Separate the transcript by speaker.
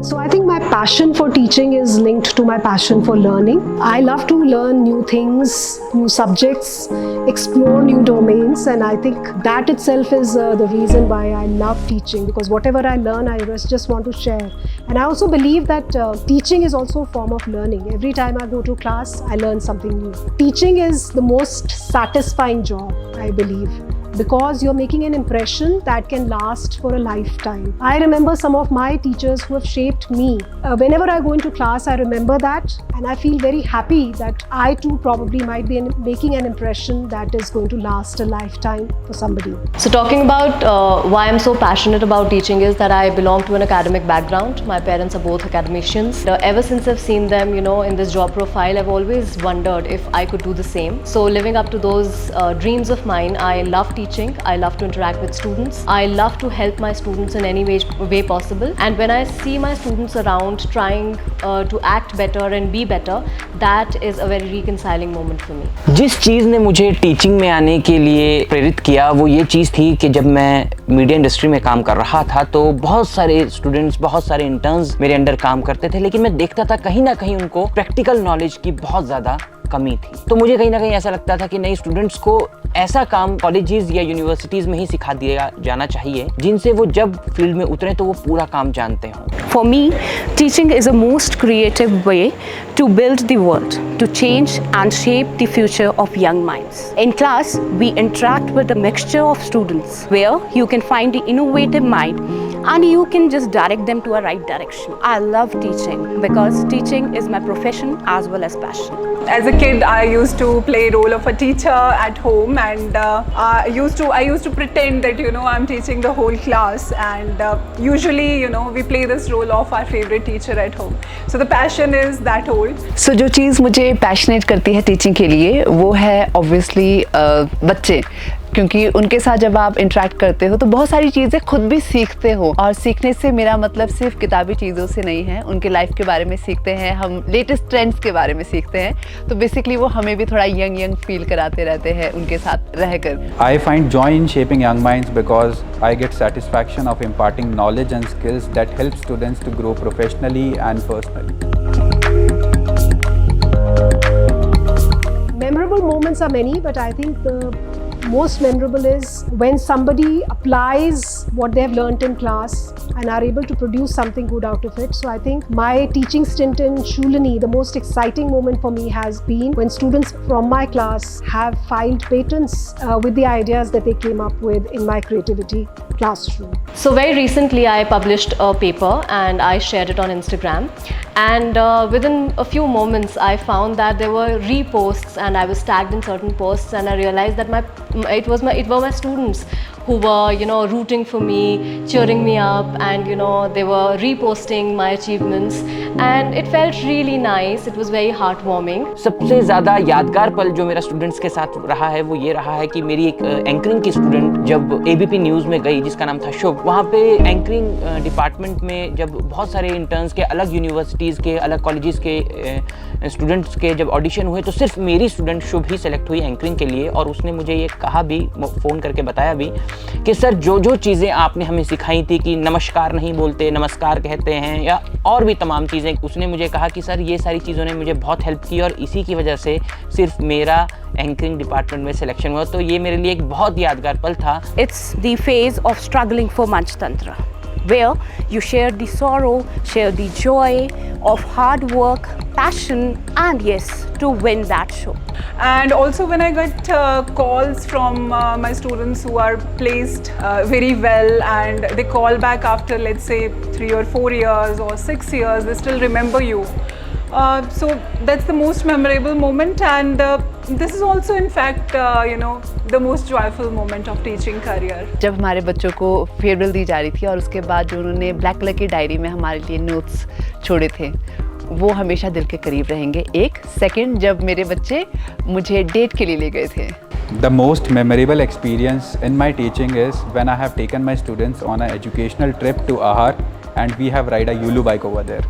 Speaker 1: So I think my passion for teaching is linked to my passion for learning. I love to learn new things, new subjects, explore new domains, and I think that itself is the reason why I love teaching, because whatever I learn, I just want to share. And I also believe that teaching is also a form of learning. Every time I go to class, I learn something new. Teaching is the most satisfying job, I believe, because you're making an impression that can last for a lifetime. I remember some of my teachers who have shaped me. Whenever I go into class, I remember that, and I feel very happy that I too probably might be making an impression that is going to last a lifetime for somebody.
Speaker 2: So talking about why I'm so passionate about teaching is that I belong to an academic background. My parents are both academicians. Ever since I've seen them, in this job profile, I've always wondered if I could do the same. So living up to those dreams of mine, I love teaching. I love to interact with students. I love to help my students in any way possible. And when I see my students around trying to act better and be better, that is a very reconciling moment for me.
Speaker 3: जिस चीज़ ने मुझे teaching में आने के लिए प्रेरित किया वो ये चीज़ थी कि जब मैं मीडिया इंडस्ट्री में काम कर रहा था तो बहुत सारे स्टूडेंट्स, बहुत सारे इंटर्न्स मेरे अंडर काम करते थे, लेकिन मैं देखता था कहीं ना कहीं उनको प्रैक्टिकल नॉलेज की बहुत ज़्यादा कमी थी। तो मुझे कहीं ना कहीं ऐसा लगता था कि नए स्टूडेंट्स को ऐसा काम कॉलेजेस या यूनिवर्सिटीज़ में ही सिखा दिया जाना चाहिए जिनसे वो जब फील्ड में उतरे तो वो पूरा काम जानते हों।
Speaker 4: For me, teaching is a most creative way to build the world, to change and shape the future of young minds. In class, we interact with a mixture of students where you can find the innovative mind and you can just direct them to a right direction. I love teaching because teaching is my profession as well as passion.
Speaker 5: As a kid, I used to play role of a teacher at home, and I used to pretend that I'm teaching the whole class, and usually we play this role of our favorite teacher at home. So the passion is that old.
Speaker 6: So जो चीज़ मुझे passionate करती है teaching के लिए वो है obviously बच्चे, क्योंकि उनके साथ जब आप इंटरेक्ट करते हो तो बहुत सारी चीज़ें खुद भी सीखते हो, और सीखने से मेरा मतलब सिर्फ किताबी चीज़ों से नहीं है, उनके लाइफ के बारे में सीखते हैं, हम लेटेस्ट ट्रेंड्स के बारे में सीखते हैं, तो बेसिकली वो हमें भी थोड़ा यंग फील कराते रहते हैं उनके साथ रहकर।
Speaker 7: I find joy in shaping young minds because I get satisfaction of imparting knowledge and skills that help students to grow professionally and personally.
Speaker 1: Memorable moments are many, but I think the most memorable is when somebody applies what they have learnt in class and are able to produce something good out of it. So I think my teaching stint in Shoolini, the most exciting moment for me has been when students from my class have filed patents with the ideas that they came up with in my creativity classroom.
Speaker 2: So very recently I published a paper and I shared it on Instagram, and within a few moments I found that there were reposts and I was tagged in certain posts, and I realized that it were my students who were rooting for me, cheering me up, and they were reposting my achievements, and it felt really nice. It was very heartwarming.
Speaker 3: सबसे ज़्यादा यादगार पल जो मेरा students के साथ रहा है वो ये रहा है कि मेरी एक एंकरिंग की स्टूडेंट जब एबीपी न्यूज़ में गई, जिसका नाम था शुभ, वहाँ पे एंकरिंग डिपार्टमेंट में जब बहुत सारे इंटर्न्स के, अलग यूनिवर्सिटीज़ के, अलग कॉलेजेस के स्टूडेंट्स के जब ऑडिशन हुए तो सिर्फ मेरी स्टूडेंट शुभ ही सेलेक्ट हुई एंकरिंग के लिए, और उसने मुझे ये कहा भी, फ़ोन करके बताया भी कि सर जो चीज़ें आपने हमें सिखाई थी कि नमस्कार नहीं बोलते, नमस्कार कहते हैं, या और भी तमाम चीज़ें, उसने मुझे कहा कि सर ये सारी चीज़ों ने मुझे बहुत हेल्प की और इसी की वजह से सिर्फ मेरा एंकरिंग डिपार्टमेंट में सिलेक्शन हुआ। तो ये मेरे लिए एक बहुत यादगार पल था।
Speaker 4: It's the phase of struggling for Manchtantra, where you share the sorrow, share the joy of hard work, passion, and yes, to win that show.
Speaker 5: And also when I get calls from my students who are placed very well, and they call back after, let's say, 3 or 4 years or 6 years, they still remember you. So that's the most memorable moment, and this is also in fact the most joyful moment of teaching career.
Speaker 6: जब हमारे बच्चों को farewell दी जा रही थी और उसके बाद जो उन्होंने ब्लैक कलर की डायरी में हमारे लिए नोट्स छोड़े थे, वो हमेशा दिल के करीब रहेंगे। एक सेकंड जब मेरे बच्चे मुझे डेट के लिए ले गए थे।
Speaker 7: The most memorable experience in my teaching is when I have taken my students on an educational trip to Ahar, and we have ride a Yulu bike over there.